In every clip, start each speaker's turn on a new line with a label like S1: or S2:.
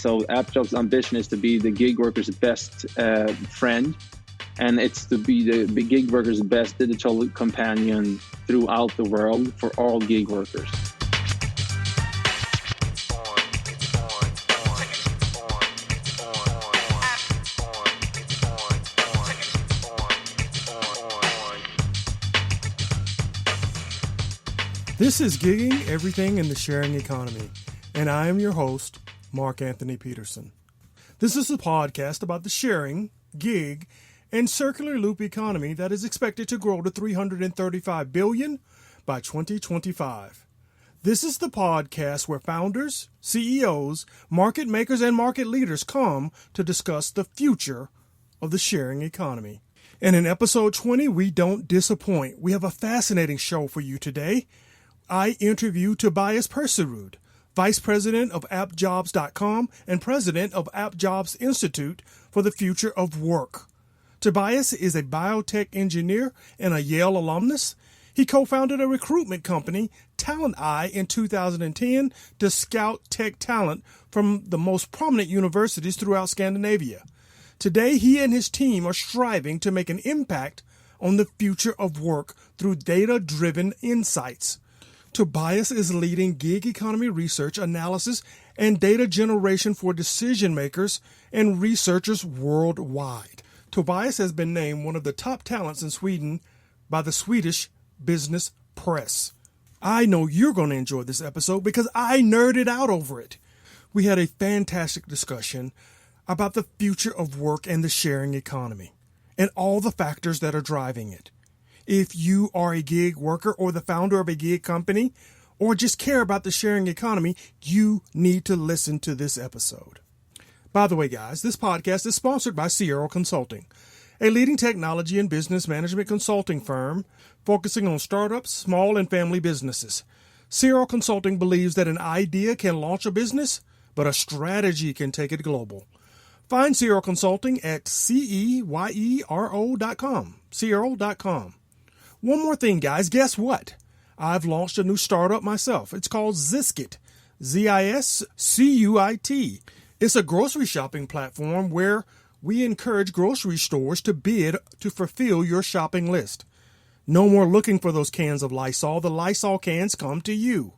S1: So AppJobs' ambition is to be the gig worker's best friend, and it's to be the gig worker's best digital companion throughout the world for all gig workers.
S2: This is Gigging Everything in the Sharing Economy, and I am your host, Mark Anthony Peterson. This is a podcast about the sharing, gig, and circular loop economy that is expected to grow to $335 billion by 2025. This is the podcast where founders, CEOs, market makers, and market leaders come to discuss the future of the sharing economy. And in episode 20, we don't disappoint. We have a fascinating show for you today. I interview Tobias-porserud, Vice President of app-jobs.com and President of app-jobs-institute-for-the-futu of work. Tobias is a biotech engineer and a Yale alumnus. He co-founded a recruitment company, Talent Eye, in 2010 to scout tech talent from the most prominent universities throughout Scandinavia. Today, he and his team are striving to make an impact on the future of work through data-driven insights. Tobias is leading gig economy research, analysis, and data generation for decision makers and researchers worldwide. Tobias has been named one of the top talents in Sweden by the Swedish Business Press. I know you're going to enjoy this episode because I nerded out over it. We had a fantastic discussion about the future of work and the sharing economy and all the factors that are driving it. If you are a gig worker or the founder of a gig company or just care about the sharing economy, you need to listen to this episode. By the way, guys, this podcast is sponsored by Ceyero-Consulting, a leading technology and business management consulting firm focusing on startups, small and family businesses. Ceyero-Consulting believes that an idea can launch a business, but a strategy can take it global. Find Ceyero-Consulting at ceyero.com, ceyero.com. One more thing, guys. Guess what? I've launched a new startup myself. It's called Ziscuit, Z-I-S-C-U-I-T. It's a grocery shopping platform where we encourage grocery stores to bid to fulfill your shopping list. No more looking for those cans of Lysol. The Lysol cans come to you.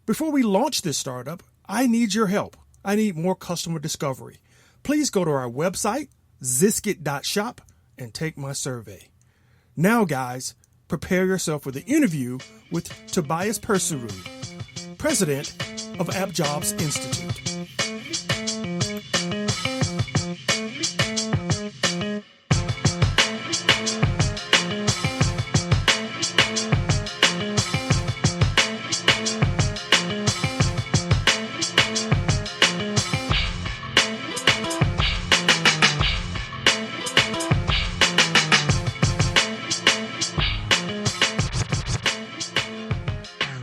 S2: Before we launch this startup, I need your help. I need more customer discovery. Please go to our website, ziscuit.shop, and take my survey. Now, guys, prepare yourself for the interview with Tobias-porserud, President of App-Jobs Institute.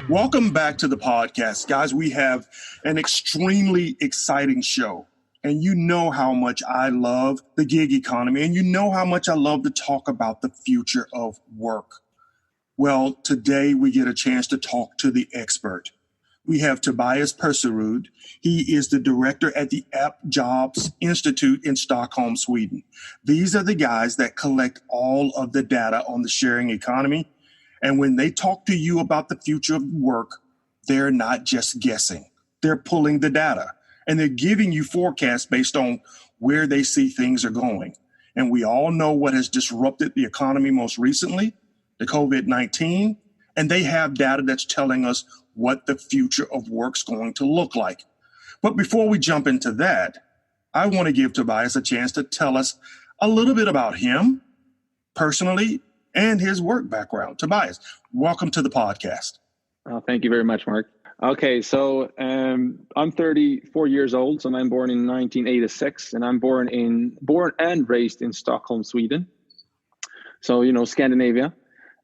S3: Welcome back to the podcast, guys. We have an extremely exciting show, and you know how much I love the gig economy, and you know how much I love to talk about the future of work. Well, today we get a chance to talk to the expert. We have Tobias-porserud. He is the director at the App-Jobs Institute in Stockholm, Sweden. These are the guys that collect all of the data on the sharing economy. And when they talk to you about the future of work, they're not just guessing. They're pulling the data and they're giving you forecasts based on where they see things are going. And we all know what has disrupted the economy most recently, the COVID-19, and they have data that's telling us what the future of work's going to look like. But before we jump into that, I want to give Tobias a chance to tell us a little bit about him personally and his work background. Tobias, welcome to the podcast.
S1: Thank you very much, Mark. Okay, so I'm 34 years old, and I'm born in 1986, and I'm born and raised in Stockholm, Sweden. So, Scandinavia.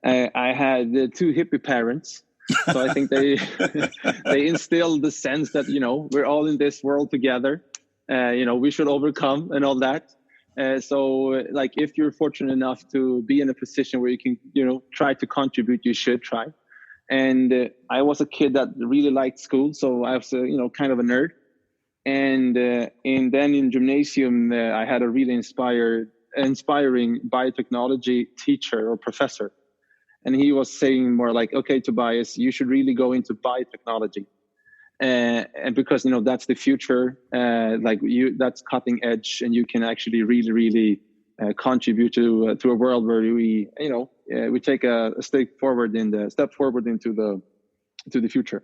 S1: I had two hippie parents, so I think they instilled the sense that, we're all in this world together. We should overcome and all that. So if you're fortunate enough to be in a position where you can, try to contribute, you should try. And I was a kid that really liked school. So I was, kind of a nerd. And then in gymnasium, I had a really inspiring biotechnology teacher or professor. And he was saying more like, okay, Tobias, you should really go into biotechnology. And because, that's the future, that's cutting edge, and you can actually really, really contribute to a world where we take a step forward into the future.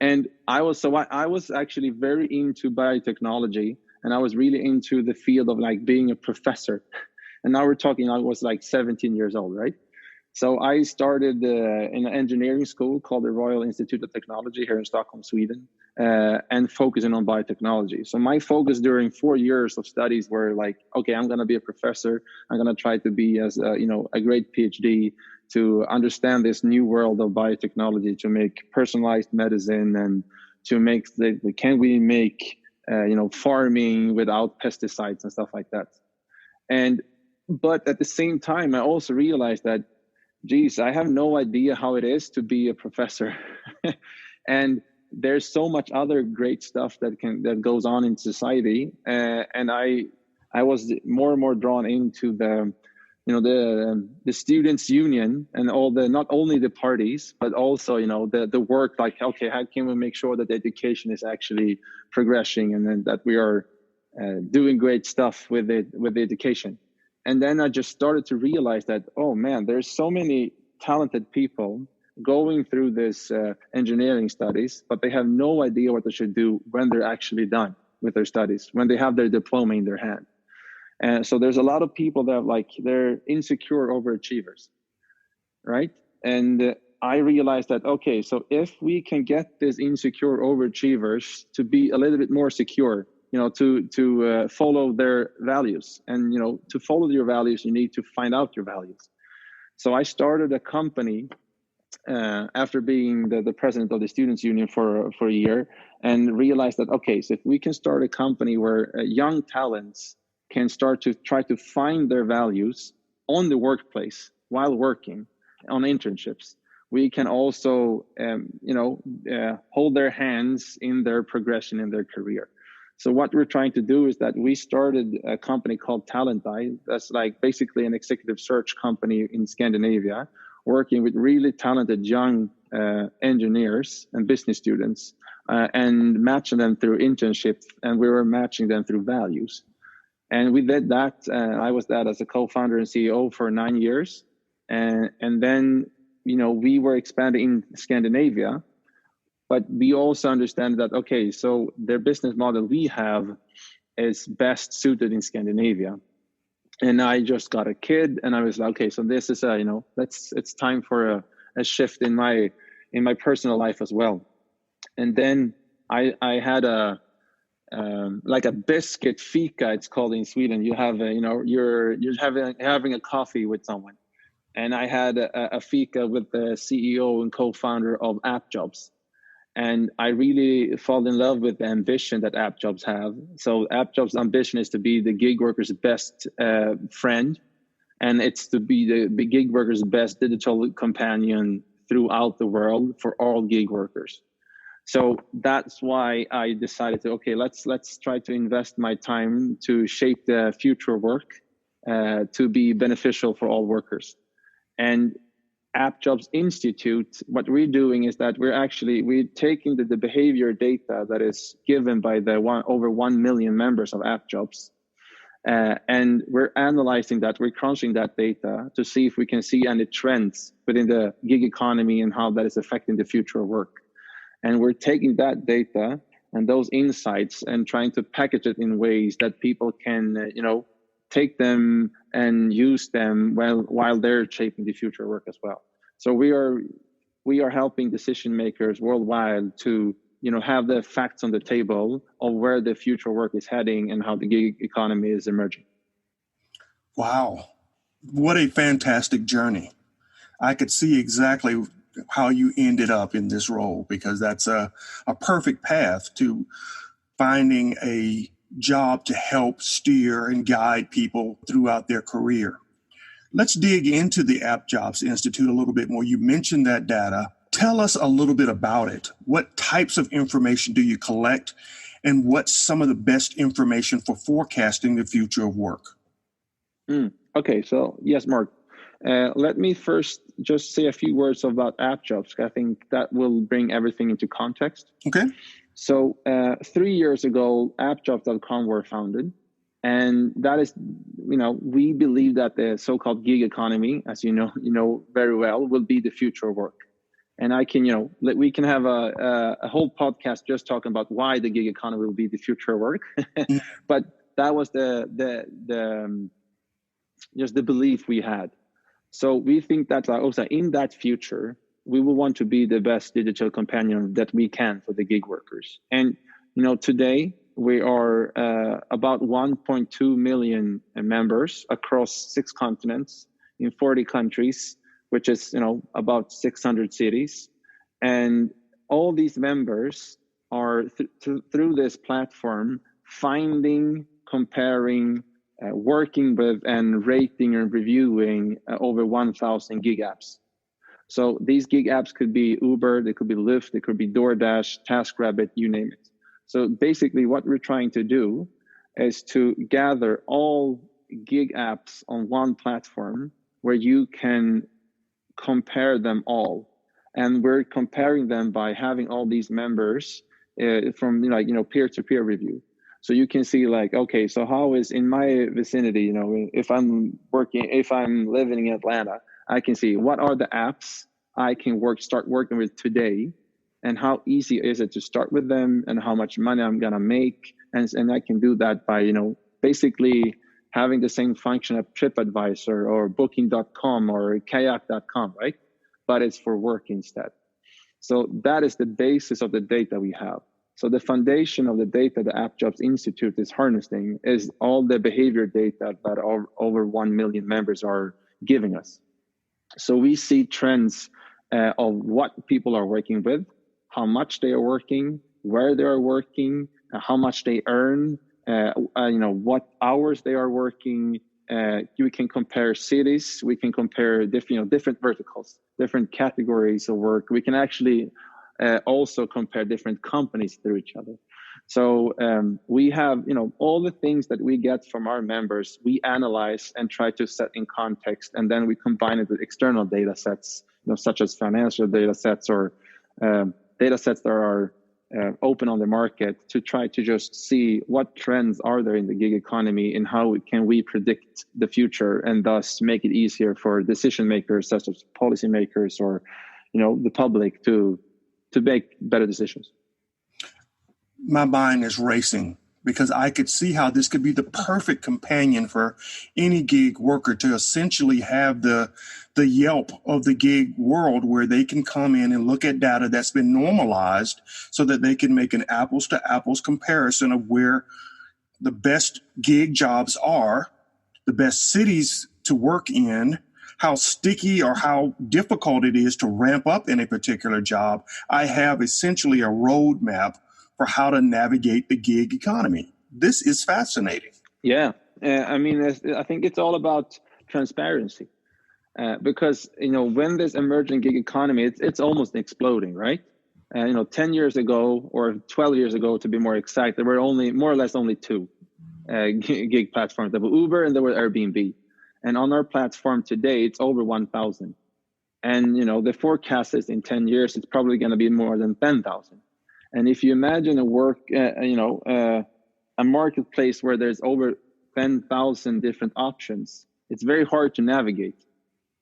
S1: And I was actually very into biotechnology, and I was really into the field of like being a professor. And now we're talking, I was like 17 years old, right? So I started in an engineering school called the Royal Institute of Technology here in Stockholm, Sweden, and focusing on biotechnology. So my focus during 4 years of studies were like, okay, I'm going to be a professor. I'm going to try to be a great PhD, to understand this new world of biotechnology, to make personalized medicine, and to make can we make farming without pesticides and stuff like that. But at the same time, I also realized that, geez, I have no idea how it is to be a professor. And there's so much other great stuff that goes on in society. And I was more and more drawn into the students' union and all not only the parties, but also, the work, like, okay, how can we make sure that the education is actually progressing, and then that we are doing great stuff with the education. And then I just started to realize that, oh man, there's so many talented people going through this engineering studies, but they have no idea what they should do when they're actually done with their studies, when they have their diploma in their hand. And so there's a lot of people that they're insecure overachievers, right? And I realized that, okay, so if we can get these insecure overachievers to be a little bit more secure, to follow their values. And, to follow your values, you need to find out your values. So I started a company after being the president of the Students' Union for a year, and realized that, okay, so if we can start a company where young talents can start to try to find their values on the workplace while working on internships, we can also, hold their hands in their progression in their career. So what we're trying to do is that we started a company called Talent Eye. That's like basically an executive search company in Scandinavia, working with really talented young engineers and business students, and matching them through internships, and we were matching them through values. And we did that. I was that as a co-founder and CEO for 9 years. And then, we were expanding in Scandinavia, but we also understand that, okay, so their business model we have is best suited in Scandinavia. And I just got a kid, and I was like, okay, so this is it's time for a shift in my personal life as well. And then I had like a biscuit fika, it's called in Sweden. You have you're having a coffee with someone, and I had a fika with the CEO and co-founder of app-jobs, and I really fall in love with the ambition that app-jobs have. So app-jobs' ambition is to be the gig worker's best friend, and it's to be the gig worker's best digital companion throughout the world for all gig workers. So that's why I decided to, okay, let's try to invest my time to shape the future work to be beneficial for all workers. And app-jobs-institute, what we're doing is that we're taking the behavior data that is given by over 1 million members of app-jobs, and we're analyzing that, we're crunching that data to see if we can see any trends within the gig economy and how that is affecting the future of work. And we're taking that data and those insights and trying to package it in ways that people can, take them and use them while they're shaping the future work as well. So we are helping decision makers worldwide to, have the facts on the table of where the future work is heading and how the gig economy is emerging.
S3: Wow. What a fantastic journey. I could see exactly how you ended up in this role, because that's a perfect path to finding a job to help steer and guide people throughout their career. Let's dig into the App-Jobs Institute a little bit more. You mentioned that data. Tell us a little bit about it. What types of information do you collect, and what's some of the best information for forecasting the future of work?
S1: Okay, so yes, Mark. Let me first just say a few words about app-jobs. I think that will bring everything into context.
S3: Okay.
S1: So 3 years ago, app-jobs.com were founded. And that is, we believe that the so-called gig economy, as you know very well, will be the future of work. And we can have a whole podcast just talking about why the gig economy will be the future of work. But that was just the belief we had. So we think that also in that future, we will want to be the best digital companion that we can for the gig workers. And today we are about 1.2 million members across 6 continents in 40 countries, which is about 600 cities. And all these members are through this platform finding, comparing, working with, and rating and reviewing over 1,000 gig apps. So these gig apps could be Uber, they could be Lyft, they could be DoorDash, TaskRabbit, you name it. So basically what we're trying to do is to gather all gig apps on one platform where you can compare them all. And we're comparing them by having all these members from peer-to-peer review. So you can see okay, so how is in my vicinity, if I'm living in Atlanta, I can see what are the apps I can start working with today, and how easy is it to start with them, and how much money I'm gonna make, and I can do that by basically having the same function of TripAdvisor or Booking.com or Kayak.com, right? But it's for work instead. So that is the basis of the data we have. So the foundation of the data the App-Jobs Institute is harnessing is all the behavior data that over 1 million members are giving us. So we see trends of what people are working with, how much they are working, where they are working, how much they earn, what hours they are working. We can compare cities, we can compare different verticals, different categories of work. We can actually also compare different companies through each other. So we have, all the things that we get from our members, we analyze and try to set in context, and then we combine it with external data sets, such as financial data sets or data sets that are open on the market, to try to just see what trends are there in the gig economy and how can we predict the future, and thus make it easier for decision makers such as policymakers or the public to make better decisions.
S3: My mind is racing because I could see how this could be the perfect companion for any gig worker to essentially have the Yelp of the gig world, where they can come in and look at data that's been normalized so that they can make an apples to apples comparison of where the best gig jobs are, the best cities to work in, how sticky or how difficult it is to ramp up in a particular job. I have essentially a roadmap for how to navigate the gig economy. This is fascinating.
S1: Yeah, I think it's all about transparency, because when this emerging gig economy, it's almost exploding, right? 10 years ago or 12 years ago, to be more exact, there were more or less only 2 gig platforms. There were Uber and there were Airbnb. And on our platform today, it's over 1,000. And, the forecast is in 10 years, it's probably going to be more than 10,000. And if you imagine a marketplace where there's over 10,000 different options, it's very hard to navigate.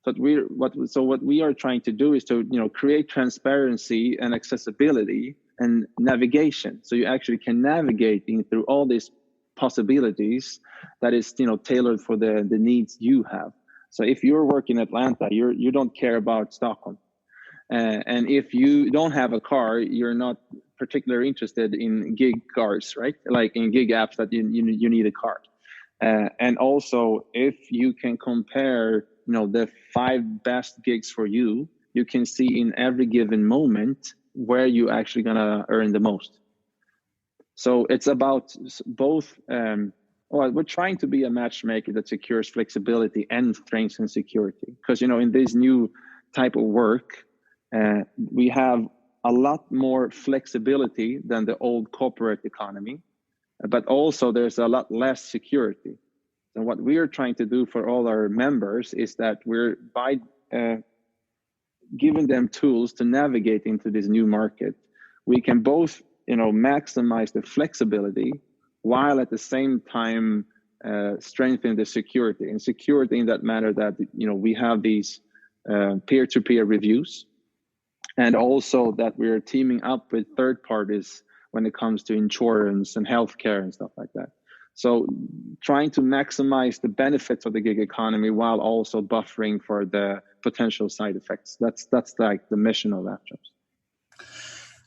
S1: But what we are trying to do is to, create transparency and accessibility and navigation. So you actually can navigate through all these possibilities that is tailored for the needs you have. So if you're working in Atlanta, you don't care about Stockholm, and if you don't have a car, you're not particularly interested in gig cars, right? Like in gig apps that you need a car. And also, if you can compare the 5 best gigs for you, you can see in every given moment where you actually gonna earn the most. So it's about both. We're trying to be a matchmaker that secures flexibility and strengths and security. Because in this new type of work, we have a lot more flexibility than the old corporate economy, but also there's a lot less security. And what we are trying to do for all our members is that we're by giving them tools to navigate into this new market, we can both, maximize the flexibility while at the same time strengthen the security. And security in that matter that, we have these peer-to-peer reviews, and also that we're teaming up with third parties when it comes to insurance and healthcare and stuff like that. So trying to maximize the benefits of the gig economy while also buffering for the potential side effects. That's like the mission of app-jobs.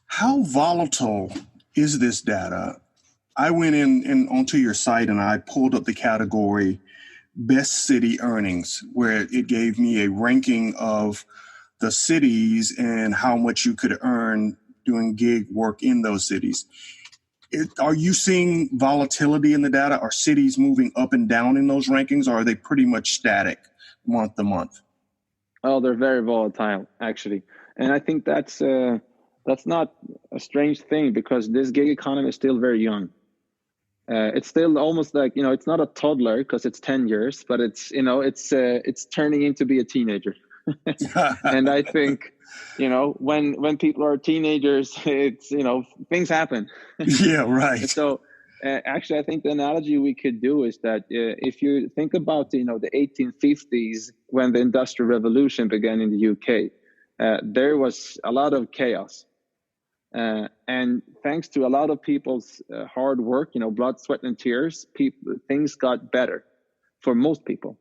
S3: How volatile is this data? I went in onto your site and I pulled up the category Best City Earnings, where it gave me a ranking of the cities and how much you could earn doing gig work in those cities. Are you seeing volatility in the data? Are cities moving up and down in those rankings, or are they pretty much static month to month?
S1: Oh, they're very volatile, actually. And I think that's not a strange thing, because this gig economy is still very young. It's still almost like, it's not a toddler because it's 10 years, but it's turning into be a teenager. And I think, when people are teenagers, it's, things happen.
S3: Yeah, right.
S1: So actually, I think the analogy we could do is that if you think about, the 1850s, when the Industrial Revolution began in the UK, there was a lot of chaos. And thanks to a lot of people's hard work, blood, sweat, and tears, things got better for most people.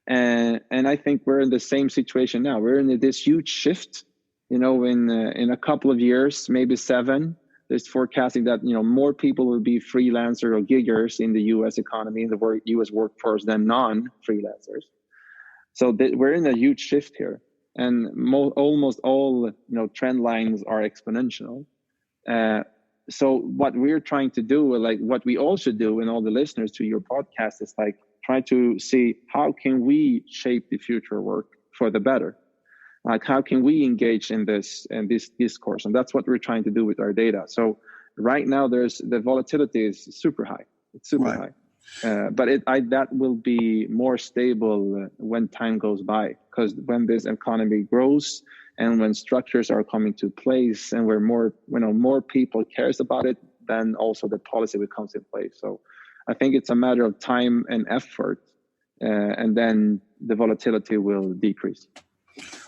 S1: And I think we're in the same situation now. We're in this huge shift, in a couple of years, maybe 7, there's forecasting that, more people will be freelancer or giggers in the US economy, in the US workforce, than non-freelancers. So we're in a huge shift here. And almost all, trend lines are exponential. So what we're trying to do, like what we all should do, and all the listeners to your podcast, is like try to see how can we shape the future work for the better. Like how can we engage in this discourse, and that's what we're trying to do with our data. So right now, the volatility is super high. It's super high, but that will be more stable when time goes by, because when this economy grows and when structures are coming to place and where more people cares about it, then also the policy becomes in place. So I think it's a matter of time and effort, and then the volatility will decrease.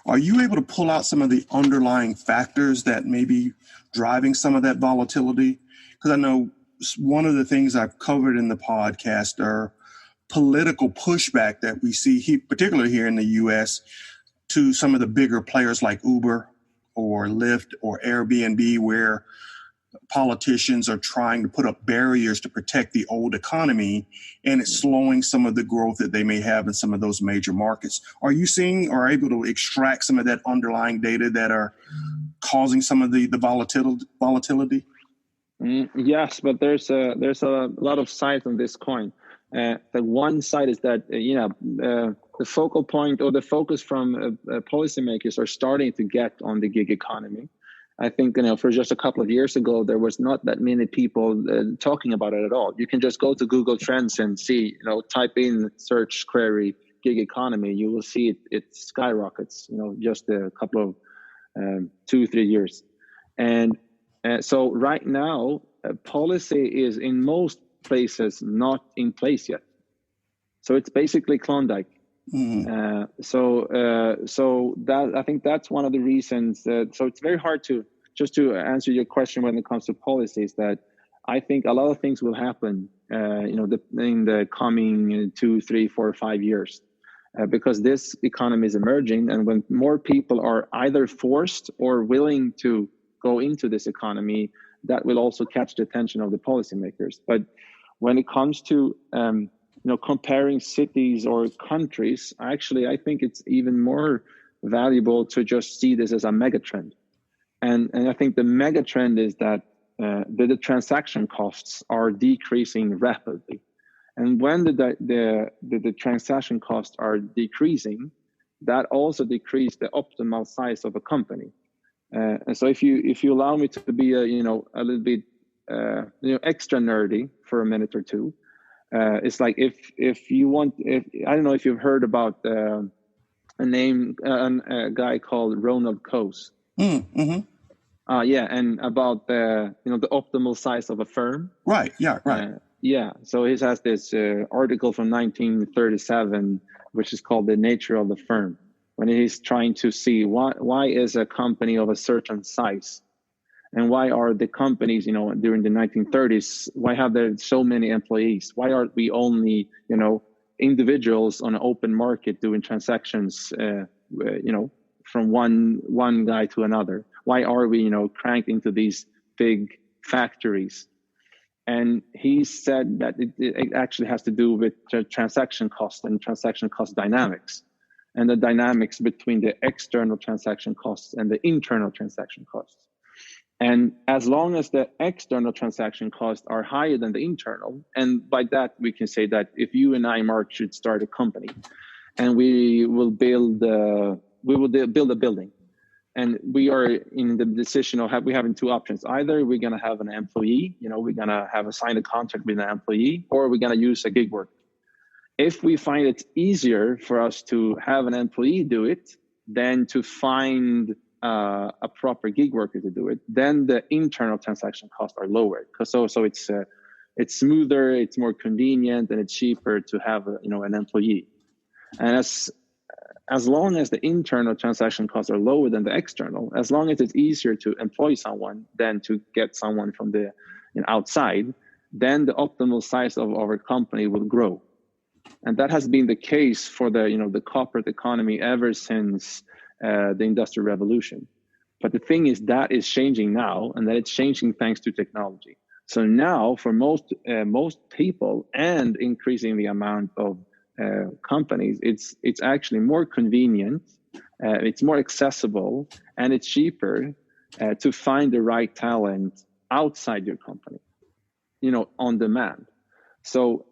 S3: Are you able to pull out some of the underlying factors that may be driving some of that volatility? Because I know one of the things I've covered in the podcast are political pushback that we see, particularly here in the U.S., to some of the bigger players like Uber or Lyft or Airbnb, where politicians are trying to put up barriers to protect the old economy, and it's slowing some of the growth that they may have in some of those major markets. Are you seeing or able to extract some of that underlying data that are causing some of the volatility?
S1: Yes, but there's a lot of sides on this coin. The one side is that the focal point or the focus from policymakers are starting to get on the gig economy. I think, for just a couple of years ago, there was not that many people talking about it at all. You can just go to Google Trends and see, type in search query gig economy, you will see it skyrockets, just a couple of 2-3 years. And so right now, policy is in most places not in place yet. So it's basically Klondike. So that, I think that's one of the reasons. So it's very hard to answer your question when it comes to policies, that I think a lot of things will happen, in the coming 2, 3, 4, 5 years, because this economy is emerging. And when more people are either forced or willing to go into this economy, that will also catch the attention of the policymakers. But when it comes to comparing cities or countries, actually, I think it's even more valuable to just see this as a megatrend. And I think the megatrend is that the transaction costs are decreasing rapidly. And when the transaction costs are decreasing, that also decreases the optimal size of a company. And so if you allow me to be a little bit extra nerdy for a minute or two, it's like if you want, I don't know if you've heard about a guy called Ronald Coase.
S3: Mm-hmm.
S1: And about the optimal size of a firm.
S3: Right. Yeah. Right.
S1: So he has this article from 1937, which is called "The Nature of the Firm," when he's trying to see why is a company of a certain size, and why are the companies, during the 1930s, why have there so many employees? Why are we only, individuals on an open market doing transactions, from one guy to another? Why are we, cranked into these big factories? And he said that it actually has to do with transaction cost and transaction cost dynamics, and the dynamics between the external transaction costs and the internal transaction costs. And as long as the external transaction costs are higher than the internal, and by that we can say that if you and I, Mark, should start a company, and we will build a building, and we are in the decision of we having two options. Either we're going to have an employee, we're going to have signed a contract with an employee, or we're going to use a gig worker. If we find it easier for us to have an employee do it than to find a proper gig worker to do it, then the internal transaction costs are lower. So it's smoother, it's more convenient, and it's cheaper to have an employee. And as long as the internal transaction costs are lower than the external, as long as it's easier to employ someone than to get someone from the outside, then the optimal size of our company will grow. And that has been the case for the corporate economy ever since the Industrial Revolution. But the thing is that is changing now, and that it's changing thanks to technology. So now for most people, and increasing the amount of companies, it's actually more convenient, it's more accessible, and it's cheaper to find the right talent outside your company, on demand. So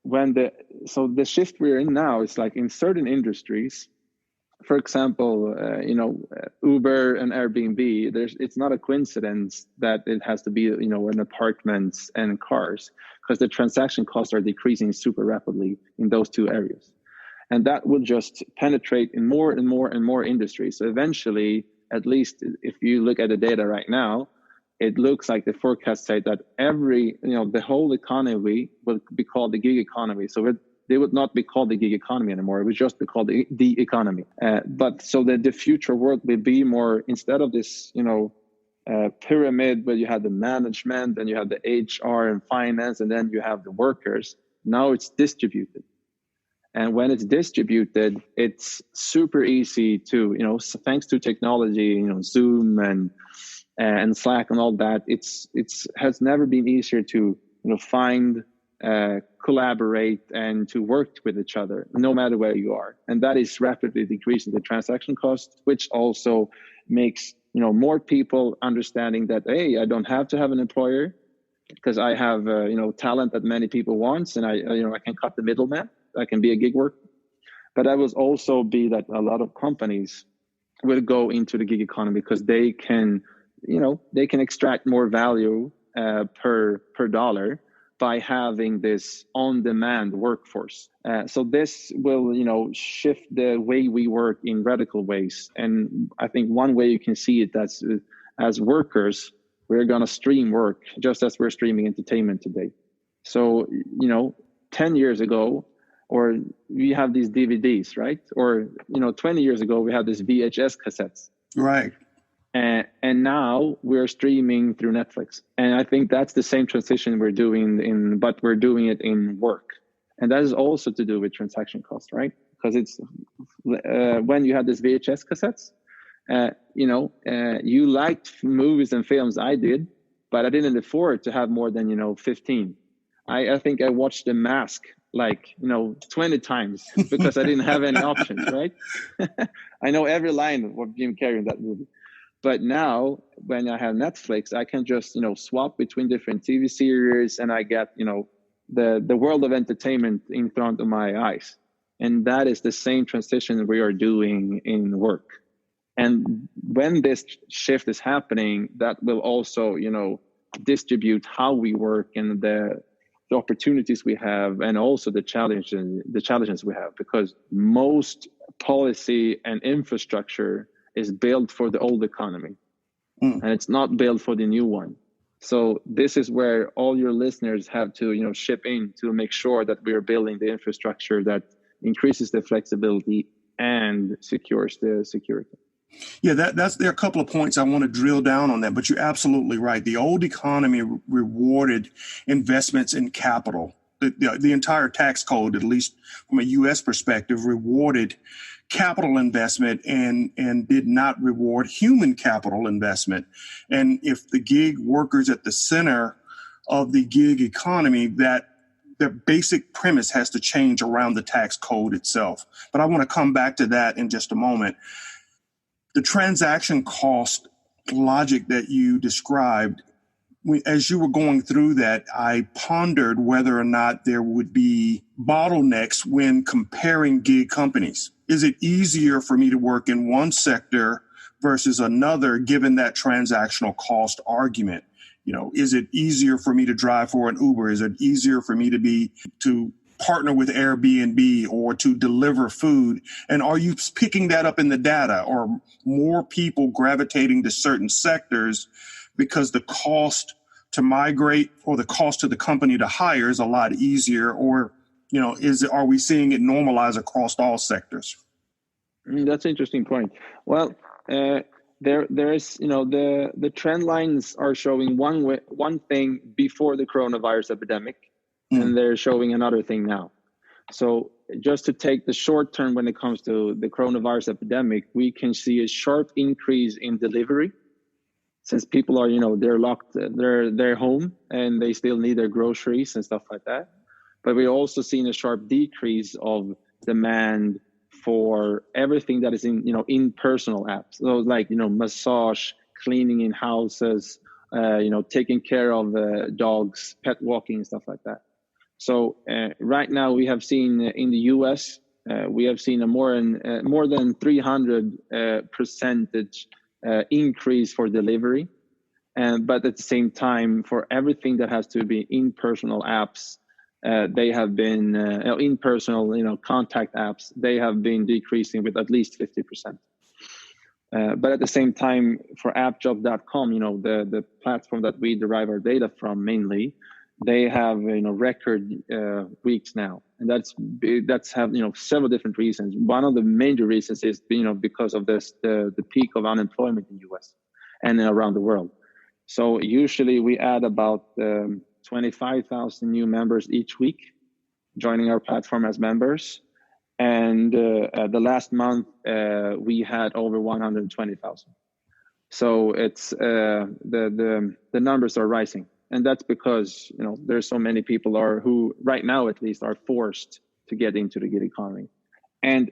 S1: the shift we're in now is like in certain industries, for example, Uber and Airbnb, it's not a coincidence that it has to be, in apartments and cars, because the transaction costs are decreasing super rapidly in those two areas. And that will just penetrate in more and more and more industries. So eventually, at least if you look at the data right now, it looks like the forecasts say that the whole economy will be called the gig economy. So they would not be called the gig economy anymore. It would just be called the economy. But so that the future world will be more, instead of this, pyramid where you have the management and you have the HR and finance, and then you have the workers. Now it's distributed. And when it's distributed, it's super easy to, thanks to technology, Zoom and Slack and all that, it's has never been easier to, find, collaborate, and to work with each other, no matter where you are. And that is rapidly decreasing the transaction cost, which also makes, more people understanding that, hey, I don't have to have an employer because I have, talent that many people want, and I can cut the middleman. I can be a gig worker. But that will also be that a lot of companies will go into the gig economy because they can, they can extract more value per dollar by having this on-demand workforce. So this will, shift the way we work in radical ways. And I think one way you can see it, that's as workers, we're going to stream work just as we're streaming entertainment today. So, 10 years ago, or we have these DVDs, right? Or, 20 years ago, we had these VHS cassettes.
S3: Right.
S1: And now we're streaming through Netflix. And I think that's the same transition we're doing but we're doing it in work. And that is also to do with transaction costs, right? Because it's when you had this VHS cassettes, you liked movies and films, I did, but I didn't afford to have more than, 15. I think I watched The Mask 20 times because I didn't have any options, right? I know every line of Jim Carrey in that movie. But now when I have Netflix, I can just, swap between different TV series, and I get, the world of entertainment in front of my eyes. And that is the same transition we are doing in work. And when this shift is happening, that will also, distribute how we work and the opportunities we have, and also the challenges we have, because most policy and infrastructure is built for the old economy, and it's not built for the new one. So this is where all your listeners have to, chip in to make sure that we are building the infrastructure that increases the flexibility and secures the security.
S3: Yeah, there are a couple of points I want to drill down on that, but you're absolutely right. The old economy rewarded investments in capital. The entire tax code, at least from a U.S. perspective, rewarded capital investment and did not reward human capital investment. And if the gig workers at the center of the gig economy, that the basic premise has to change around the tax code itself. But I want to come back to that in just a moment. The transaction cost logic that you described, as you were going through that, I pondered whether or not there would be bottlenecks when comparing gig companies. Is it easier for me to work in one sector versus another, given that transactional cost argument? Is it easier for me to drive for an Uber? Is it easier for me to partner with Airbnb or to deliver food? And are you picking that up in the data? Or more people gravitating to certain sectors because the cost to migrate or the cost to the company to hire is a lot easier? Or, are we seeing it normalize across all sectors?
S1: That's an interesting point. Well, there is, the trend lines are showing one thing before the coronavirus epidemic, and they're showing another thing now. So just to take the short term, when it comes to the coronavirus epidemic, we can see a sharp increase in delivery, since people are, they're locked, they're home, and they still need their groceries and stuff like that. But we're also seeing a sharp decrease of demand for everything that is in personal apps. So like, massage, cleaning in houses, taking care of dogs, pet walking, and stuff like that. So right now we have seen in the US, we have seen a more than 300% increase for delivery. But at the same time, for everything that has to be in personal apps, they have been in personal, contact apps, they have been decreasing with at least 50%. But at the same time, for app-jobs.com, the platform that we derive our data from mainly, they have record weeks now, and that's have several different reasons. One of the major reasons is because of the peak of unemployment in the US and around the world. So usually we add about 25,000 new members each week joining our platform as members, and the last month we had over 120,000. So it's the numbers are rising. And that's because, there's so many people who right now at least are forced to get into the gig economy. And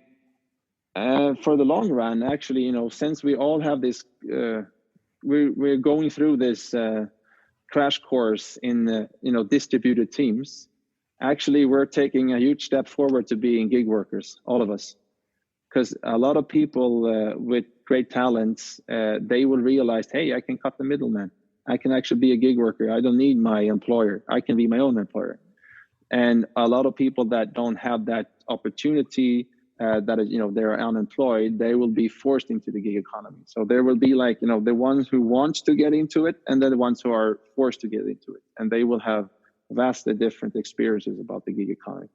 S1: for the long run, actually, since we all have this, we're going through this crash course in, distributed teams. Actually, we're taking a huge step forward to being gig workers, all of us. Because a lot of people with great talents, they will realize, hey, I can cut the middleman. I can actually be a gig worker. I don't need my employer. I can be my own employer. And a lot of people that don't have that opportunity, that is, they're unemployed, they will be forced into the gig economy. So there will be like, the ones who want to get into it, and then the ones who are forced to get into it. And they will have vastly different experiences about the gig economy.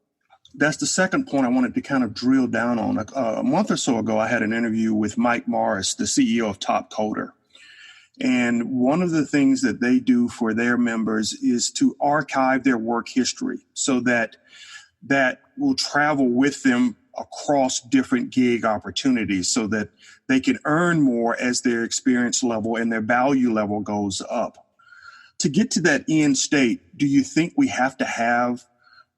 S3: That's the second point I wanted to kind of drill down on. A month or so ago, I had an interview with Mike Morris, the CEO of Top Coder. And one of the things that they do for their members is to archive their work history so that will travel with them across different gig opportunities so that they can earn more as their experience level and their value level goes up. To get to that end state, do you think we have to have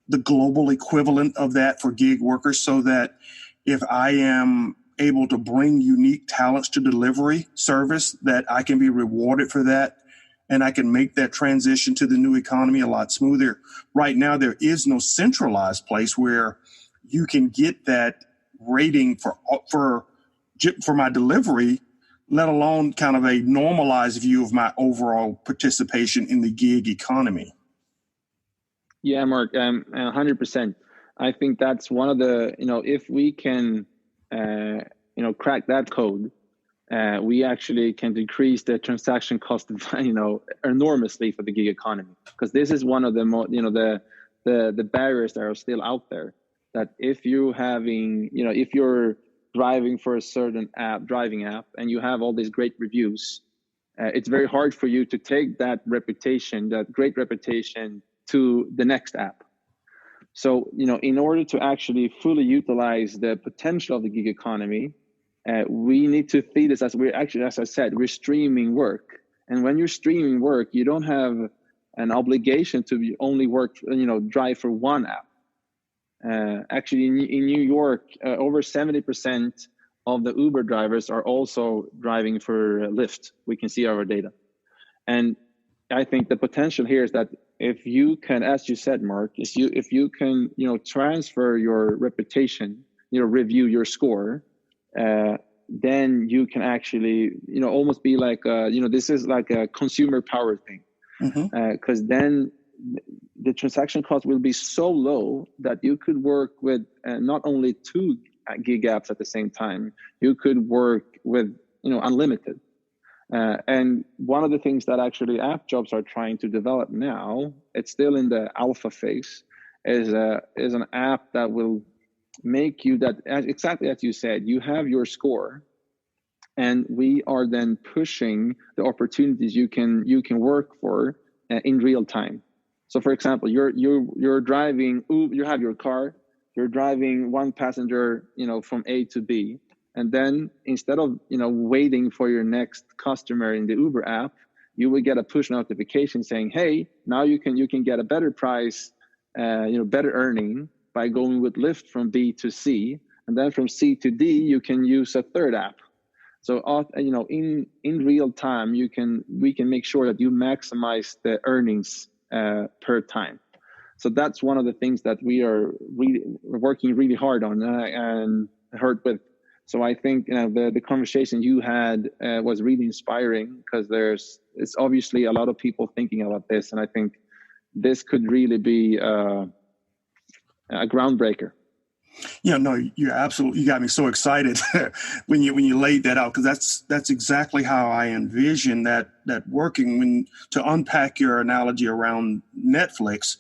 S3: the global equivalent of that for gig workers so that if I am able to bring unique talents to delivery service, that I can be rewarded for that and I can make that transition to the new economy a lot smoother? Right now, there is no centralized place where you can get that rating for for my delivery, let alone kind of a normalized view of my overall participation in the gig economy.
S1: Yeah, Mark, 100%. I think that's one of the, if we can, crack that code, we actually can decrease the transaction cost, enormously for the gig economy. Because this is one of the more, the barriers that are still out there. That if you're driving for a certain driving app, and you have all these great reviews, it's very hard for you to take that great reputation, to the next app. So, in order to actually fully utilize the potential of the gig economy, we need to see this as as I said, we're streaming work. And when you're streaming work, you don't have an obligation to only drive for one app. Actually, in New York, over 70% of the Uber drivers are also driving for Lyft. We can see our data. And I think the potential here is that if you can, as you said, Mark, if you can, transfer your reputation, review your score, then you can actually, almost be like, this is like a consumer power thing. Because then the transaction cost will be so low that you could work with not only 2 gig apps at the same time, you could work with, unlimited. And one of the things that actually AppJobs are trying to develop now, it's still in the alpha phase, is an app that will make you that, exactly as you said, you have your score, and we are then pushing the opportunities you can work for in real time. So, for example, you're driving, you have your car, you're driving one passenger, from A to B. And then instead of, waiting for your next customer in the Uber app, you will get a push notification saying, hey, now you can get a better price, better earning by going with Lyft from B to C. And then from C to D, you can use a third app. So, in real time, we can make sure that you maximize the earnings per time. So that's one of the things that we are working really hard on and heard with. So I think the conversation you had was really inspiring, because it's obviously a lot of people thinking about this, and I think this could really be a groundbreaker.
S3: Yeah, no, you got me so excited when you laid that out, because that's exactly how I envision that working. To unpack your analogy around Netflix,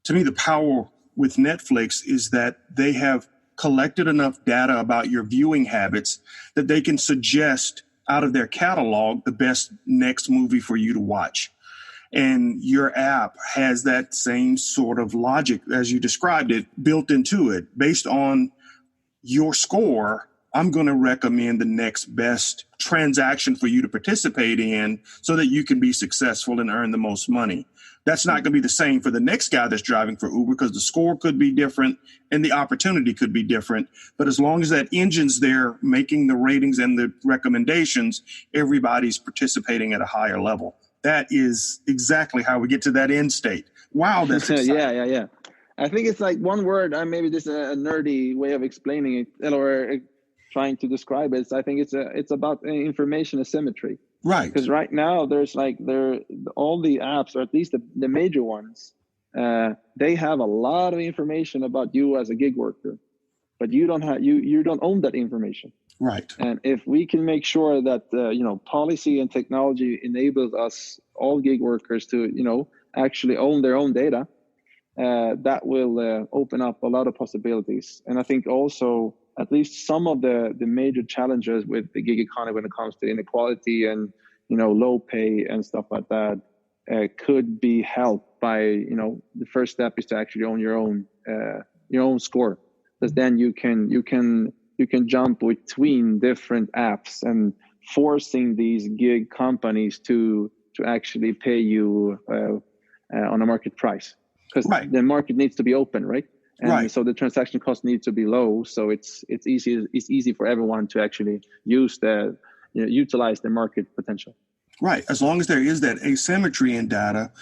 S3: to me, the power with Netflix is that they have collected enough data about your viewing habits that they can suggest out of their catalog the best next movie for you to watch. And your app has that same sort of logic, as you described it, built into it. Based on your score, I'm going to recommend the next best transaction for you to participate in so that you can be successful and earn the most money. That's not going to be the same for the next guy that's driving for Uber, because the score could be different and the opportunity could be different. But as long as that engine's there making the ratings and the recommendations, everybody's participating at a higher level. That is exactly how we get to that end state. Wow, that's exciting.
S1: Yeah. I think it's like one word, maybe this is a nerdy way of explaining it or trying to describe it. I think it's about information asymmetry.
S3: Right.
S1: Because right now there's all the apps, or at least the major ones, they have a lot of information about you as a gig worker, but you don't own that information.
S3: Right.
S1: And if we can make sure that policy and technology enables us, all gig workers, to actually own their own data, that will open up a lot of possibilities. And I think also at least some of the major challenges with the gig economy when it comes to inequality and low pay and stuff like that could be helped by the first step is to actually own your own score, because then you can jump between different apps and forcing these gig companies to actually pay you on a market price, because the market needs to be open, right? And so the transaction cost needs to be low, so it's easy for everyone to actually utilize the market potential.
S3: Right. As long as there is that asymmetry in data,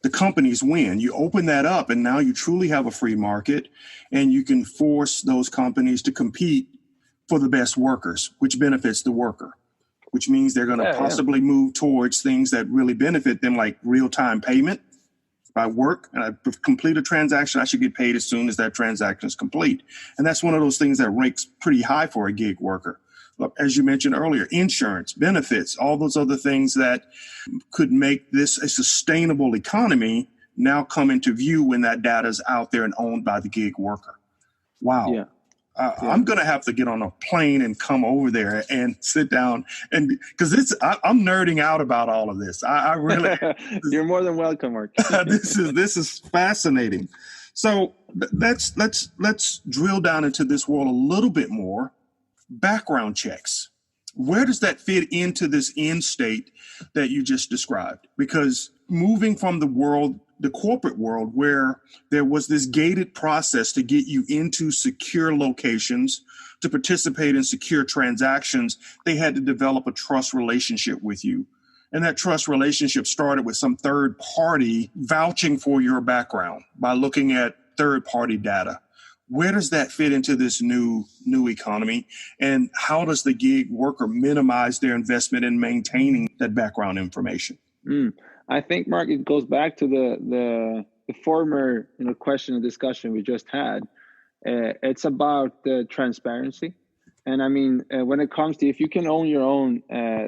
S3: the companies win. You open that up, and now you truly have a free market, and you can force those companies to compete for the best workers, which benefits the worker, which means they're going to possibly move towards things that really benefit them, like real-time payment. If I work and I complete a transaction, I should get paid as soon as that transaction is complete. And that's one of those things that ranks pretty high for a gig worker. As you mentioned earlier, insurance, benefits, all those other things that could make this a sustainable economy now come into view when that data is out there and owned by the gig worker. Wow. Yeah. I'm going to have to get on a plane and come over there and sit down, and because I'm nerding out about all of this. I really.
S1: You're more than welcome, Mark.
S3: This is fascinating. So let's drill down into this world a little bit more. Background checks. Where does that fit into this end state that you just described? Because moving from the corporate world, where there was this gated process to get you into secure locations, to participate in secure transactions, they had to develop a trust relationship with you. And that trust relationship started with some third party vouching for your background by looking at third party data. Where does that fit into this new economy? And how does the gig worker minimize their investment in maintaining that background information?
S1: I think, Mark, it goes back to the former question and discussion we just had. It's about the transparency. And I mean, when it comes to, if you can own your own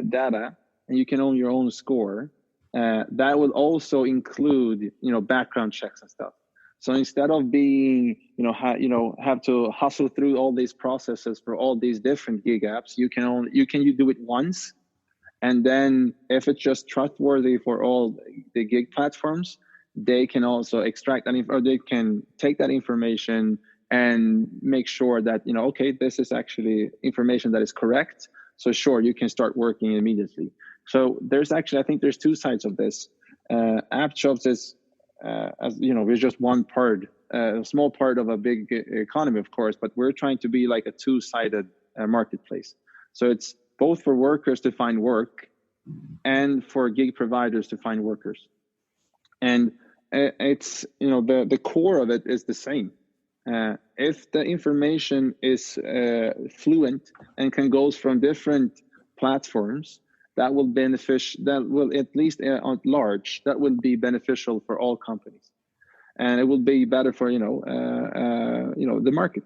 S1: data and you can own your own score, that will also include, background checks and stuff. So instead of being, have to hustle through all these processes for all these different gig apps, you can do it once. And then if it's just trustworthy for all the gig platforms, they can also extract that, or they can take that information and make sure that, okay, this is actually information that is correct. So sure, you can start working immediately. So I think there's two sides of this. App-jobs is, we're just one part, a small part of a big economy, of course, but we're trying to be like a two-sided marketplace. So it's both for workers to find work and for gig providers to find workers. And it's, the core of it is the same. If the information is fluent and can go from different platforms, that will at least at large, that will be beneficial for all companies. And it will be better for, the market.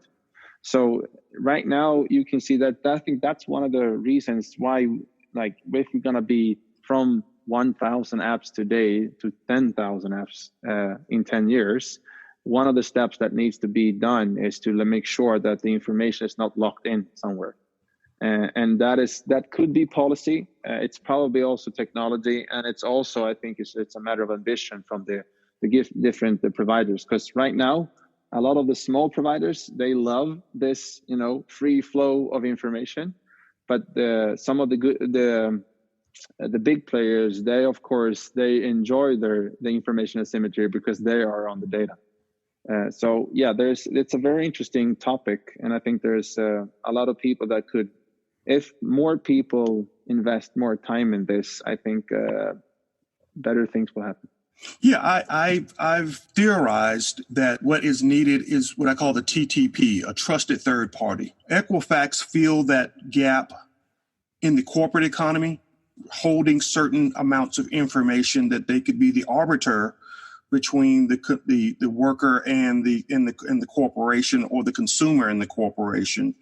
S1: So right now you can see that I think that's one of the reasons why, like, if we're going to be from 1,000 apps today to 10,000 apps in 10 years, one of the steps that needs to be done is to make sure that the information is not locked in somewhere. And that could be policy. It's probably also technology. And it's also, I think it's a matter of ambition from the different providers. Because right now, a lot of the small providers, they love this, free flow of information. But some of the big players, they enjoy the information asymmetry because they are on the data. So yeah, it's a very interesting topic. And I think there's a lot of people that could, if more people invest more time in this, I think better things will happen.
S3: Yeah, I've theorized that what is needed is what I call the TTP, a trusted third party. Equifax fill that gap in the corporate economy, holding certain amounts of information that they could be the arbiter between the worker and the corporation, or the consumer and the corporation.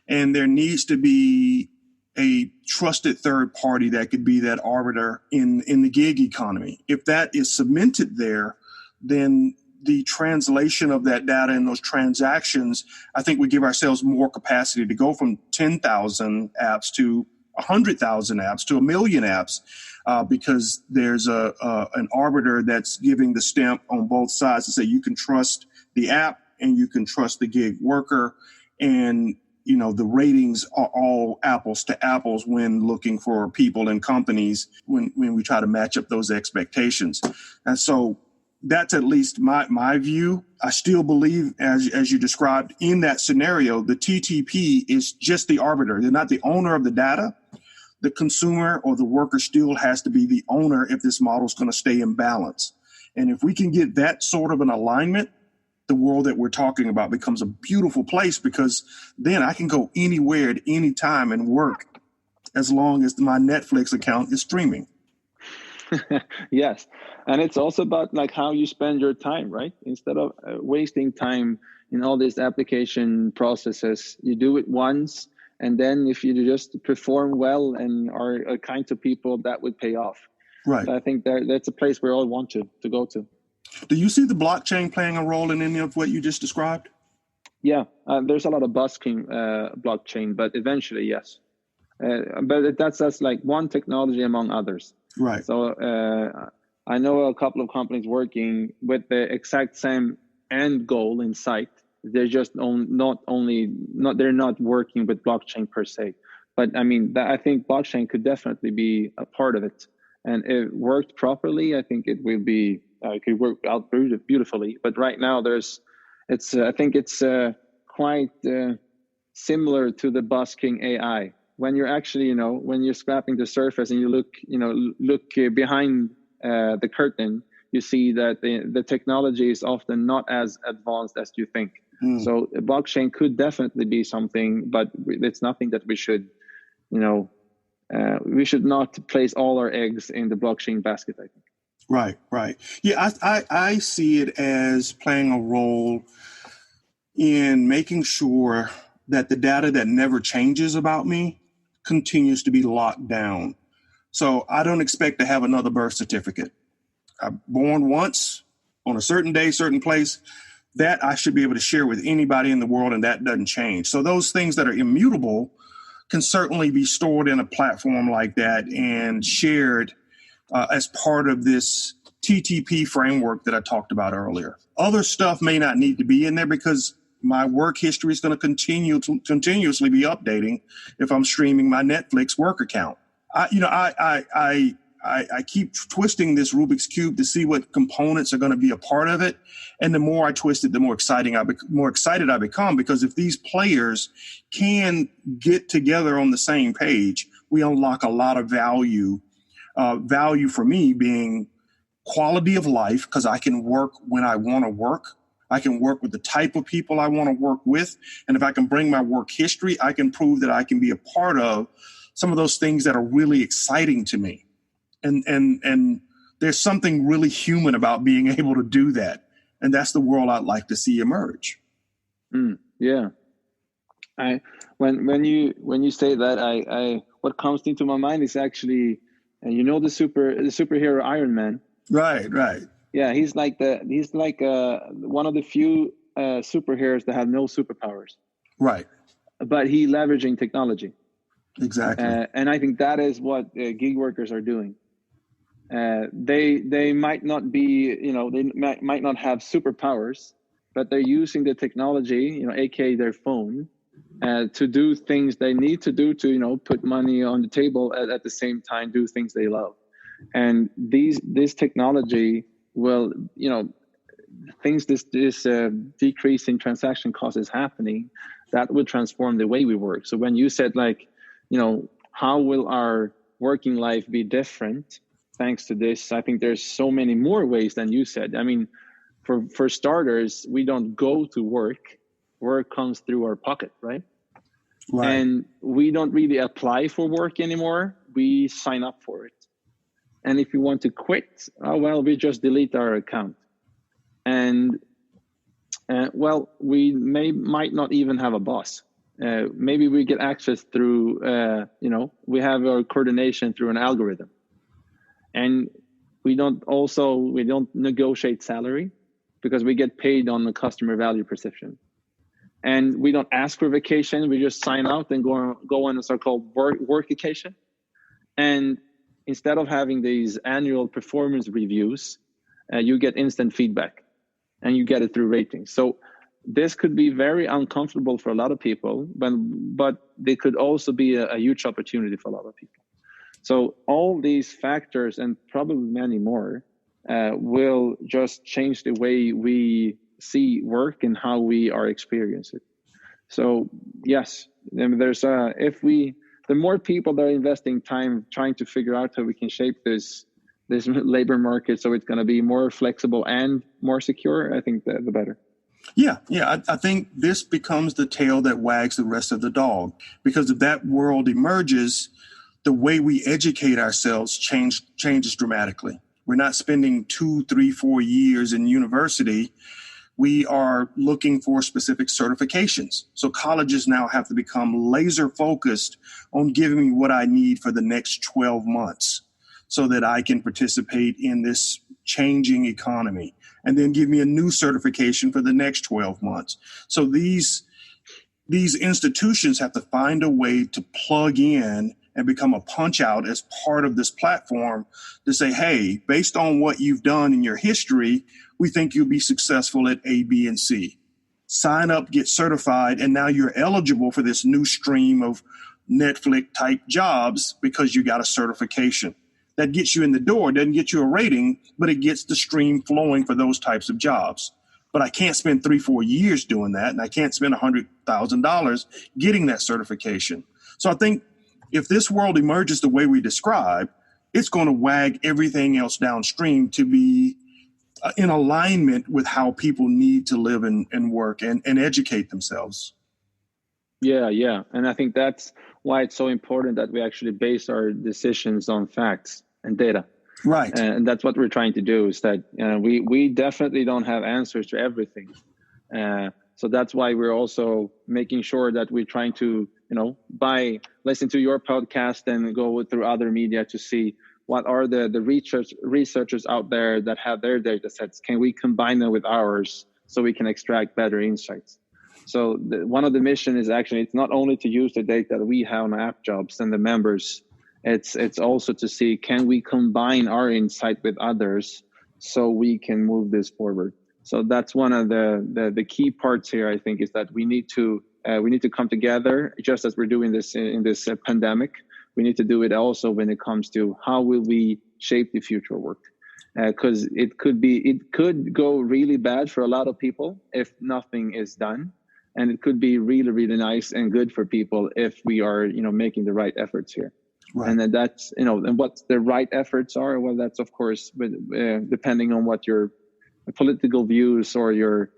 S3: And there needs to be a trusted third party that could be that arbiter in the gig economy. If that is cemented there, then the translation of that data and those transactions, I think we give ourselves more capacity to go from 10,000 apps to 100,000 apps to 1 million apps, because there's an arbiter that's giving the stamp on both sides to say you can trust the app and you can trust the gig worker. And the ratings are all apples to apples when looking for people and companies when we try to match up those expectations. And so that's at least my view. I still believe, as you described in that scenario, the TTP is just the arbiter. They're not the owner of the data. The consumer or the worker still has to be the owner if this model is going to stay in balance. And if we can get that sort of an alignment, the world that we're talking about becomes a beautiful place, because then I can go anywhere at any time and work as long as my Netflix account is streaming.
S1: Yes. And it's also about like how you spend your time, right? Instead of wasting time in all these application processes, you do it once. And then if you just perform well and are kind to people, that would pay off.
S3: Right.
S1: So I think that's a place we all want to go to.
S3: Do you see the blockchain playing a role in any of what you just described?
S1: Yeah, there's a lot of busking blockchain, but eventually, yes. But that's like one technology among others.
S3: Right.
S1: So I know a couple of companies working with the exact same end goal in sight. They're just they're not working with blockchain per se. But I mean, I think blockchain could definitely be a part of it. And if it worked properly, I think it will be, it could work out beautifully. But right now I think it's quite similar to the busking AI. When you're actually, when you're scraping the surface and you look behind the curtain, you see that the technology is often not as advanced as you think. So blockchain could definitely be something, but it's nothing that we should, we should not place all our eggs in the blockchain basket, I think.
S3: Right. Yeah, I see it as playing a role in making sure that the data that never changes about me continues to be locked down. So I don't expect to have another birth certificate. I'm born once on a certain day, certain place, that I should be able to share with anybody in the world, and that doesn't change. So those things that are immutable can certainly be stored in a platform like that and shared as part of this TTP framework that I talked about earlier. Other stuff may not need to be in there because my work history is going to continuously be updating if I'm streaming my Netflix work account. I keep twisting this Rubik's Cube to see what components are going to be a part of it. And the more I twist it, the more excited I become, because if these players can get together on the same page, we unlock a lot of value. Value for me being quality of life, because I can work when I want to work. I can work with the type of people I want to work with. And if I can bring my work history, I can prove that I can be a part of some of those things that are really exciting to me. And there's something really human about being able to do that. And that's the world I'd like to see emerge.
S1: Yeah. When you say that, what comes into my mind is actually, the superhero Iron Man.
S3: Right.
S1: Yeah, he's like one of the few superheroes that have no superpowers.
S3: Right.
S1: But he leveraging technology.
S3: Exactly.
S1: And I think that is what gig workers are doing. They might not be, they might not have superpowers, but they're using the technology, aka their phone, to do things they need to do to, put money on the table at the same time, do things they love. And this technology will, this decrease in transaction cost is happening, that will transform the way we work. So when you said how will our working life be different thanks to this? I think there's so many more ways than you said. I mean, for starters, we don't go to work. Work comes through our pocket, right? And we don't really apply for work anymore. We sign up for it. And if you want to quit, we just delete our account. And we might not even have a boss. Maybe we get access through, we have our coordination through an algorithm. And we don't negotiate salary because we get paid on the customer value perception. And we don't ask for vacation. We just sign out and go on a so-called workication. And instead of having these annual performance reviews, you get instant feedback and you get it through ratings. So this could be very uncomfortable for a lot of people, but they could also be a huge opportunity for a lot of people. So all these factors, and probably many more, will just change the way we see work and how we are experiencing it. So yes, there's the more people that are investing time trying to figure out how we can shape this labor market so it's going to be more flexible and more secure, I think the better.
S3: Yeah. I think this becomes the tail that wags the rest of the dog, because if that world emerges, the way we educate ourselves changes dramatically. We're not spending 2, 3, 4 years in university. We are looking for specific certifications. So colleges now have to become laser focused on giving me what I need for the next 12 months so that I can participate in this changing economy, and then give me a new certification for the next 12 months. So these institutions have to find a way to plug in and become a punch out as part of this platform to say, hey, based on what you've done in your history, we think you'll be successful at A, B, and C. Sign up, get certified, and now you're eligible for this new stream of Netflix type jobs because you got a certification. That gets you in the door, doesn't get you a rating, but it gets the stream flowing for those types of jobs. But I can't spend 3, 4 years doing that, and I can't spend $100,000 getting that certification. So I think if this world emerges the way we describe, it's going to wag everything else downstream to be in alignment with how people need to live and work and educate themselves.
S1: Yeah. And I think that's why it's so important that we actually base our decisions on facts and data.
S3: Right.
S1: And that's what we're trying to do, is that we definitely don't have answers to everything. So that's why we're also making sure that we're trying to, listen to your podcast and go through other media to see what are the researchers out there that have their data sets. Can we combine them with ours so we can extract better insights? So one of the mission is actually, it's not only to use the data that we have on app-jobs and the members, it's also to see, can we combine our insight with others so we can move this forward? So that's one of the key parts here, I think, is that we need to come together, just as we're doing this in this pandemic. We need to do it also when it comes to how will we shape the future work. Because it could go really bad for a lot of people if nothing is done. And it could be really, really nice and good for people if we are, making the right efforts here. Right. And then that's, and what the right efforts are. Well, that's of course, depending on what your political views or your,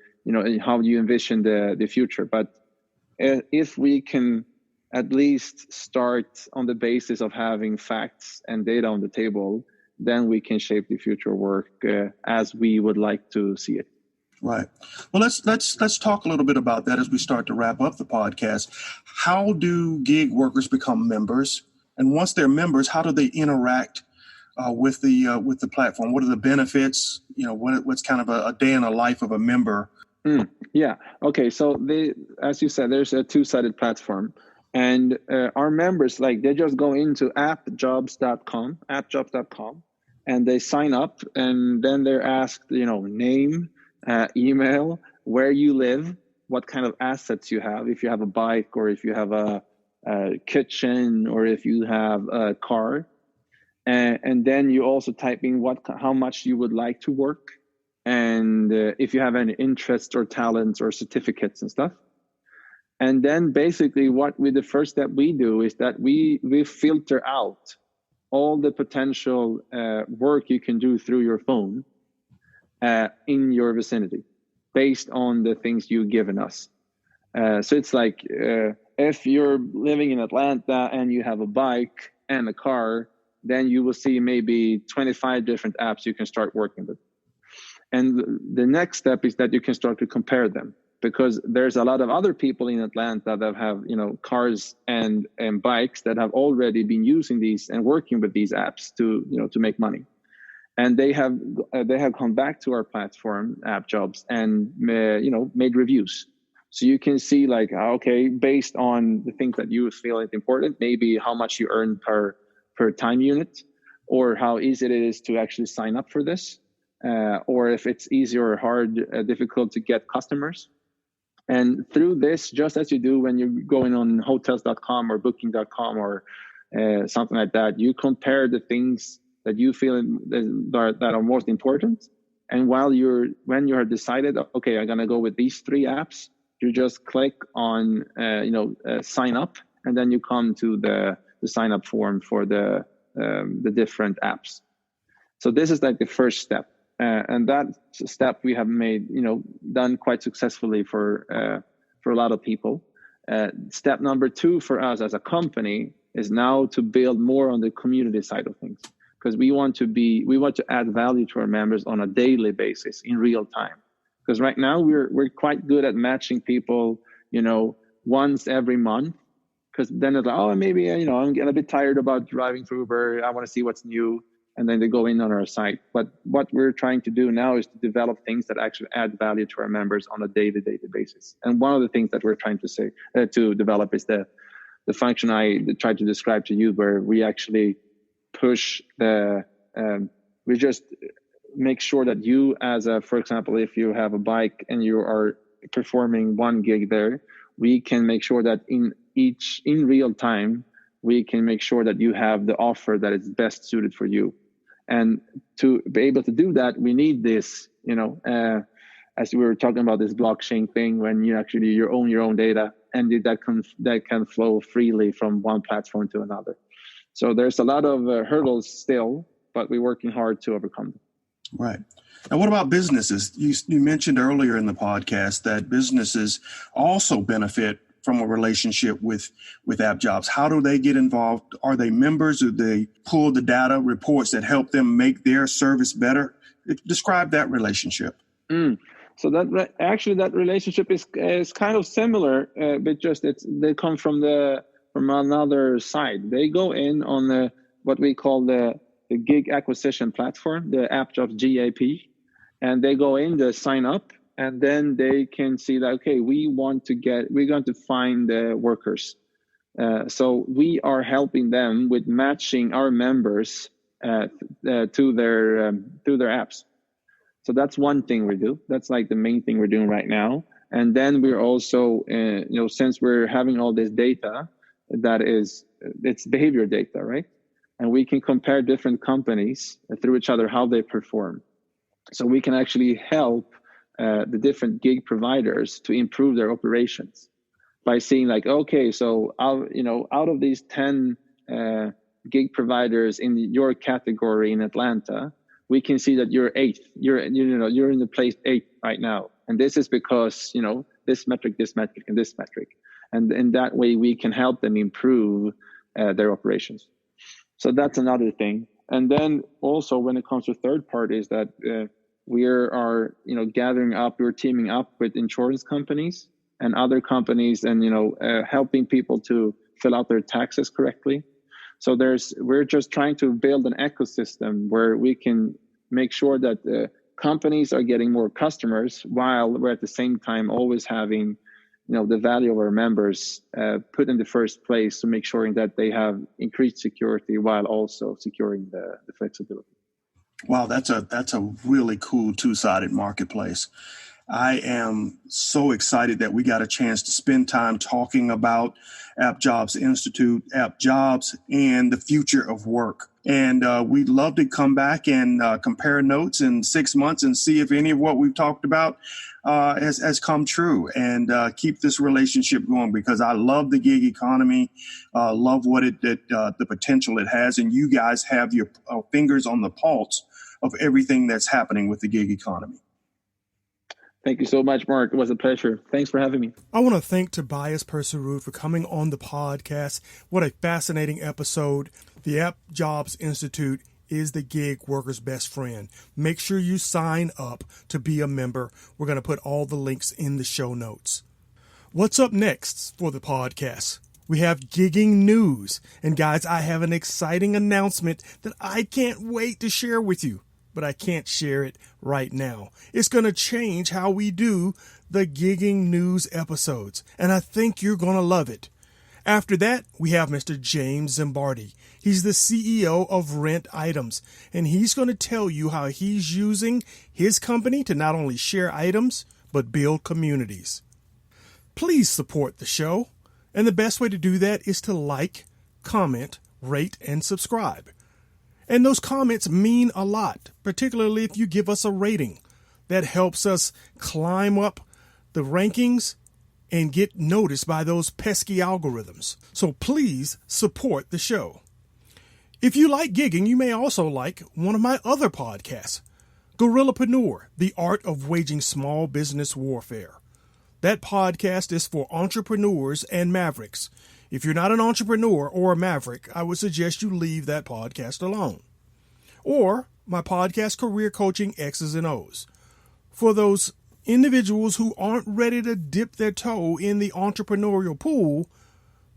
S1: how you envision the future. But if we can at least start on the basis of having facts and data on the table, then we can shape the future work as we would like to see it.
S3: Right. Well, let's talk a little bit about that as we start to wrap up the podcast. How do gig workers become members? And once they're members, how do they interact with the platform? What are the benefits? What's kind of a day in the life of a member?
S1: Yeah. Okay. So as you said, there's a two-sided platform, and our members, they just go into app-jobs.com, and they sign up, and then they're asked, name, email, where you live, what kind of assets you have, if you have a bike or if you have a kitchen or if you have a car, and then you also type in how much you would like to work, and if you have any interests or talents or certificates and stuff. And then basically the first step we do is that we filter out all the potential work you can do through your phone in your vicinity based on the things you've given us. So it's like if you're living in Atlanta and you have a bike and a car, then you will see maybe 25 different apps you can start working with. And the next step is that you can start to compare them, because there's a lot of other people in Atlanta that have, cars and bikes that have already been using these and working with these apps to make money. And they have come back to our platform, AppJobs, and made reviews. So you can see okay, based on the things that you feel is important, maybe how much you earn per time unit, or how easy it is to actually sign up for this, or if it's easy or hard, difficult to get customers. And through this, just as you do when you're going on hotels.com or booking.com or something like that, you compare the things that you feel that are most important. And when you are decided, okay, I'm going to go with these 3 apps, you just click on, sign up, and then you come to the sign up form for the different apps. So this is the first step. And that step we have made, done quite successfully for a lot of people. Step number 2 for us as a company is now to build more on the community side of things, because we want to add value to our members on a daily basis in real time. Because right now we're quite good at matching people, once every month. Because then it's like, oh, maybe I'm getting a bit tired about driving through Uber. I want to see what's new, and then they go in on our site. But what we're trying to do now is to develop things that actually add value to our members on a daily basis. And one of the things that we're trying to develop is the function I tried to describe to you, where we actually push we just make sure that you, for example, if you have a bike and you are performing one gig there, we can make sure that in real time, we can make sure that you have the offer that is best suited for you. And to be able to do that, we need this, as we were talking about this blockchain thing, when you own your own data, and that can flow freely from one platform to another. So there's a lot of hurdles still, but we're working hard to overcome them.
S3: Right. And what about businesses? You mentioned earlier in the podcast that businesses also benefit from a relationship with AppJobs. How do they get involved? Are they members? Do they pull the data reports that help them make their service better? Describe that relationship.
S1: So that relationship is kind of similar, but just they come from another side. They go in on what we call the gig acquisition platform, the app-jobs-GAP, and they go in, they sign up, and then they can see that, okay, we're going to find the workers. So we are helping them with matching our members to their apps. So that's one thing we do. That's like the main thing we're doing right now. And then we're also, since we're having all this data, it's behavior data, right? And we can compare different companies through each other, how they perform. So we can actually help the different gig providers to improve their operations by seeing like, okay, so out of these 10 gig providers in your category in Atlanta, we can see that you're 8th. You're in the place 8 right now, and this is because this metric, and this metric, and in that way we can help them improve their operations. So that's another thing. And then also when it comes to third parties, that we're teaming up with insurance companies and other companies, and helping people to fill out their taxes correctly. So we're just trying to build an ecosystem where we can make sure that companies are getting more customers, while we're at the same time always having the value of our members put in the first place, to make sure that they have increased security while also securing the flexibility.
S3: Wow, that's a really cool two-sided marketplace. I am so excited that we got a chance to spend time talking about App-Jobs Institute, app-jobs, and the future of work. And we'd love to come back and compare notes in 6 months and see if any of what we've talked about has come true, and keep this relationship going, because I love the gig economy, love what the potential it has, and you guys have your fingers on the pulse of everything that's happening with the gig economy.
S1: Thank you so much, Mark. It was a pleasure. Thanks for having me.
S2: I want to thank Tobias-porserud for coming on the podcast. What a fascinating episode. The App-Jobs Institute is the gig worker's best friend. Make sure you sign up to be a member. We're going to put all the links in the show notes. What's up next for the podcast? We have gigging news. And guys, I have an exciting announcement that I can't wait to share with you, but I can't share it right now. It's going to change how we do the gigging news episodes, and I think you're going to love it. After that, we have Mr. James Zimbardi. He's the CEO of Rent Items, and he's going to tell you how he's using his company to not only share items, but build communities. Please support the show, and the best way to do that is to like, comment, rate, and subscribe. And those comments mean a lot, particularly if you give us a rating. That helps us climb up the rankings and get noticed by those pesky algorithms. So please support the show. If you like gigging, you may also like one of my other podcasts. Gorillapreneur, the art of waging small business warfare. That podcast is for entrepreneurs and mavericks. If you're not an entrepreneur or a maverick, I would suggest you leave that podcast alone. Or my podcast, Career Coaching X's and O's, for those individuals who aren't ready to dip their toe in the entrepreneurial pool,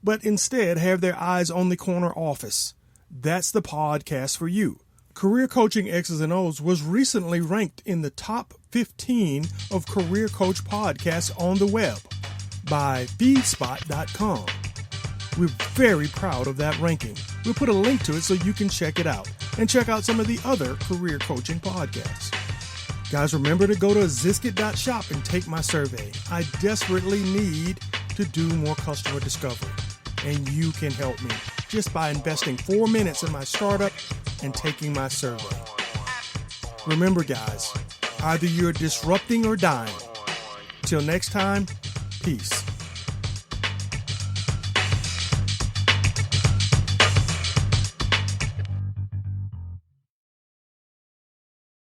S2: but instead have their eyes on the corner office. That's the podcast for you. Career Coaching X's and O's was recently ranked in the top 15 of career coach podcasts on the web by feedspot.com. We're very proud of that ranking. We'll put a link to it so you can check it out and check out some of the other career coaching podcasts. Guys, remember to go to Zyskit.shop and take my survey. I desperately need to do more customer discovery, and you can help me just by investing 4 minutes in my startup and taking my survey. Remember, guys, either you're disrupting or dying. Till next time, peace.